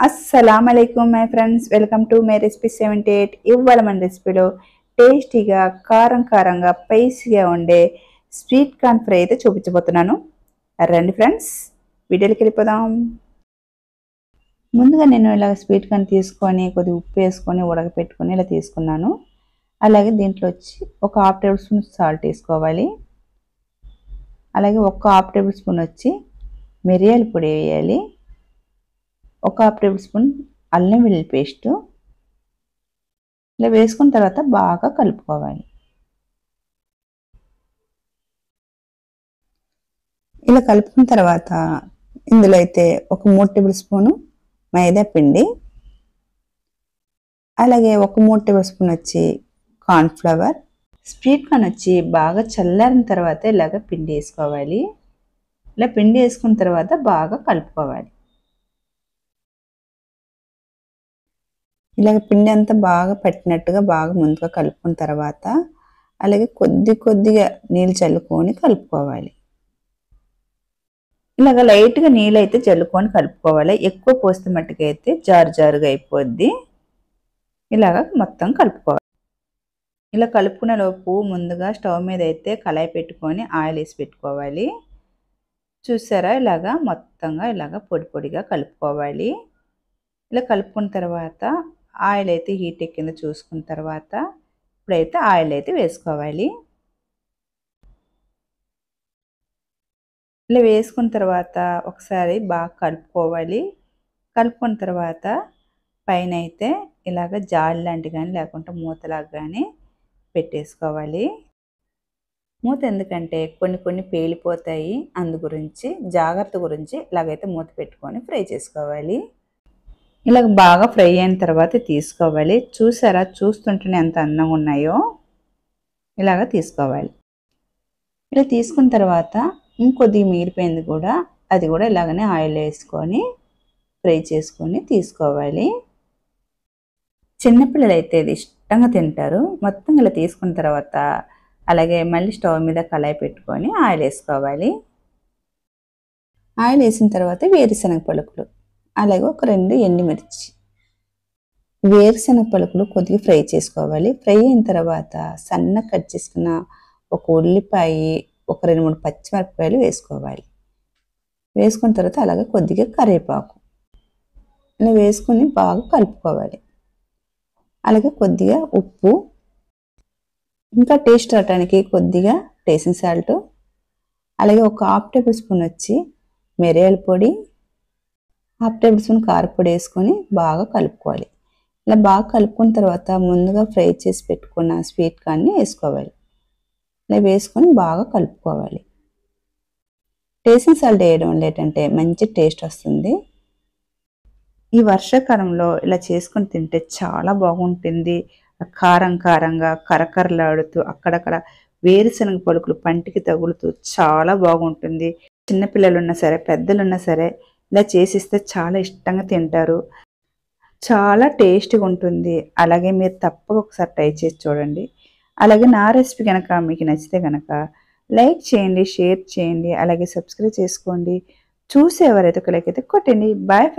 अस्सलामुअलैकुम my friends, welcome to my recipe 78. ఇవాళ మన రెసిపీలో టేస్టీగా కారంగా స్పైసీగా ఉండే స్వీట్ కార్న్ ఫ్రై అయితే చూపించబోతున్నాను. రండి ఫ్రెండ్స్, వీడియోకి వెళ్ళిపోదాం. ముందుగా నేను ఇలా స్వీట్ కార్న్ తీసుకొని కొద్దిగా ఉప్పు వేసుకొని ఉడకపెట్టుకొని ఇలా తీసుకున్నాను. అలాగే దీంట్లో వచ్చి ఒక హాఫ్ టేబుల్ స్పూన్ సాల్ట్ వేసుకోవాలి. అలాగే ఒక హాఫ్ టేబుల్ స్పూన్ వచ్చి మిరియాల పొడి వేయాలి. ఒక హాఫ్ టేబుల్ స్పూన్ అల్లం వెల్లుల్లి పేస్ట్ ఇలా వేసుకున్న తర్వాత బాగా కలుపుకోవాలి. ఇలా కలుపుకున్న తర్వాత ఇందులో అయితే ఒక 3 టేబుల్ స్పూను మైదా పిండి, అలాగే ఒక 3 టేబుల్ స్పూన్ వచ్చి కార్న్ ఫ్లవర్. స్వీట్ కార్న్ వచ్చి బాగా చల్లారిన తర్వాత ఇలాగ పిండి వేసుకోవాలి. ఇలా పిండి వేసుకున్న తర్వాత బాగా కలుపుకోవాలి. ఇలాగ పిండి అంతా బాగా పట్టినట్టుగా బాగా ముందుగా కలుపుకున్న తర్వాత అలాగే కొద్దిగా నీళ్ళు చల్లుకొని కలుపుకోవాలి. ఇలాగ లైట్గా నీళ్ళు అయితే చల్లుకొని కలుపుకోవాలి. ఎక్కువ పోస్తే మట్టుకైతే జారుగా అయిపోద్ది. ఇలాగ మొత్తం కలుపుకోవాలి. ఇలా కలుపుకునే లోపు ముందుగా స్టవ్ మీద అయితే కళాయి పెట్టుకొని ఆయిల్ వేసి పెట్టుకోవాలి. చూసారా, ఇలాగా మొత్తంగా ఇలాగ పొడిగా కలుపుకోవాలి. ఇలా కలుపుకున్న తర్వాత ఆయిల్ అయితే హీట్ ఎక్కిందో చూసుకున్న తర్వాత ఇప్పుడైతే ఆయిల్ అయితే వేసుకోవాలి. ఇలా వేసుకున్న తర్వాత ఒకసారి బాగా కలుపుకోవాలి. కలుపుకున్న తర్వాత పైన అయితే ఇలాగ జాలి లాంటి కానీ లేకుంటే మూతలాగా కానీ పెట్టేసుకోవాలి. మూత ఎందుకంటే కొన్ని పేలిపోతాయి, అందు గురించి జాగ్రత్త గురించి ఇలాగైతే మూత పెట్టుకొని ఫ్రై చేసుకోవాలి. ఇలాగ బాగా ఫ్రై అయిన తర్వాత తీసుకోవాలి. చూసారా, చూస్తుంటేనే ఎంత అందంగా ఉన్నాయో. ఇలాగ తీసుకోవాలి. ఇలా తీసుకున్న తర్వాత ఇంకొద్దిగా మిగిలిపోయింది కూడా, అది కూడా ఇలాగనే ఆయిల్ వేసుకొని ఫ్రై చేసుకొని తీసుకోవాలి. చిన్నపిల్లలు అయితే ఇది ఇష్టంగా తింటారు. మొత్తం ఇలా తీసుకున్న తర్వాత అలాగే మళ్ళీ స్టవ్ మీద కళాయి పెట్టుకొని ఆయిల్ వేసుకోవాలి. ఆయిల్ వేసిన తర్వాత వేరుశనగ పలుకులు, అలాగే ఒక 2 ఎండుమిర్చి, వేరుశనగ పలుకులు కొద్దిగా ఫ్రై చేసుకోవాలి. ఫ్రై అయిన తర్వాత సన్నగా కట్ చేసుకున్న ఒక ఉల్లిపాయ, ఒక 2-3 పచ్చిమిరపకాయలు వేసుకోవాలి. వేసుకున్న తర్వాత అలాగే కొద్దిగా కరివేపాకు ఇలా వేసుకొని బాగా కలుపుకోవాలి. అలాగే కొద్దిగా ఉప్పు, ఇంకా టేస్ట్ రావడానికి కొద్దిగా టేస్టింగ్ సాల్ట్, అలాగే ఒక హాఫ్ టేబుల్ స్పూన్ వచ్చి మిరియాల పొడి, హాఫ్ టేబుల్ స్పూన్ కారపొడి వేసుకొని బాగా కలుపుకోవాలి. ఇలా బాగా కలుపుకున్న తర్వాత ముందుగా ఫ్రై చేసి పెట్టుకున్న స్వీట్ కార్న్ని వేసుకోవాలి. ఇలా వేసుకొని బాగా కలుపుకోవాలి. టేస్టింగ్ సాల్ట్ వేయడం వల్ల ఏంటంటే మంచి టేస్ట్ వస్తుంది. ఈ వర్షాకాలంలో ఇలా చేసుకొని తింటే చాలా బాగుంటుంది. కారంగా కరకరలాడుతూ అక్కడక్కడ వేరుశనగ పలుకులు పంటికి తగులుతూ చాలా బాగుంటుంది. చిన్నపిల్లలు ఉన్నా సరే, పెద్దలున్నా సరే ఇలా చేసిస్తే చాలా ఇష్టంగా తింటారు. చాలా టేస్టీగా ఉంటుంది. అలాగే మీరు తప్పక ఒకసారి ట్రై చేసి చూడండి. అలాగే నా రెసిపీ కనుక మీకు నచ్చితే కనుక లైక్ చేయండి, షేర్ చేయండి, అలాగే సబ్స్క్రైబ్ చేసుకోండి. చూసి ఎవరైతే ఒక లైక్ అయితే కొట్టండి. బాయ్.